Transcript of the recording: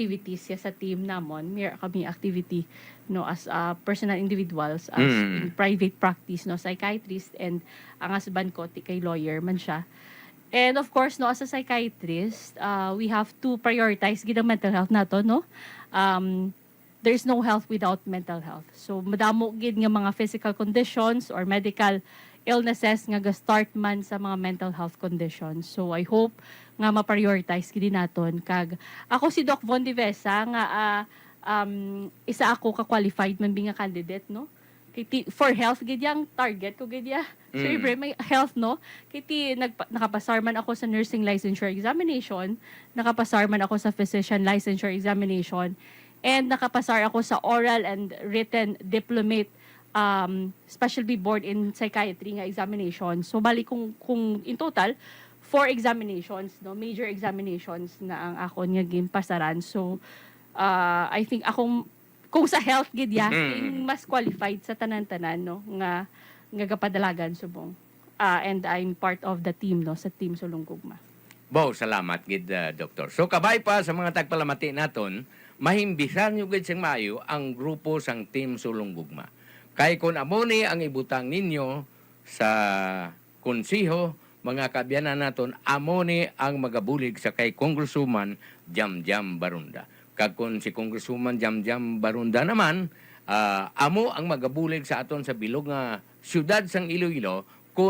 activities ya sa team namon, may kami activity no as personal individuals as in private practice no psychiatrist, and ang husband ko kay lawyer man siya. And of course no as a psychiatrist, we have to prioritize gid ang mental health nato no. There's no health without mental health. So madamo gid nga mga physical conditions or medical illnesses nga ga-start man sa mga mental health conditions. So I hope nga ma-prioritize gid naton kag ako si Doc Von Divesa nga isa ako ka-qualified man bi nga candidate no. For health gid yang target ko gid ya. Siyempre may health no. Kiti nakapasar man ako sa nursing licensure examination, nakapasar man ako sa physician licensure examination, and nakapasar ako sa oral and written diplomate specialty board in psychiatry nga examination. So bali kung in total 4 examinations no, major examinations na ang ako nga gimpasaran. So I think akong kung sa health gid ya mas qualified sa tanan-tanan no nga kapadalagan subong. And I'm part of the team no sa Team Sulong Gugma. Bo, salamat gid doktor. So kabay pa sa mga tagpalamati naton, mahimbisan nyo gid sing maayo ang grupo sang Team Sulong Gugma. Kay kun amo ni ang ibutang ninyo sa konsiho, mga kabyanan naton, amo ni ang magabulig sa kay Congresswoman Jamjam Barunda. Kag kun si Congresswoman Jamjam Barunda naman, amo ang magabulig sa aton sa bilog nga syudad sang Iloilo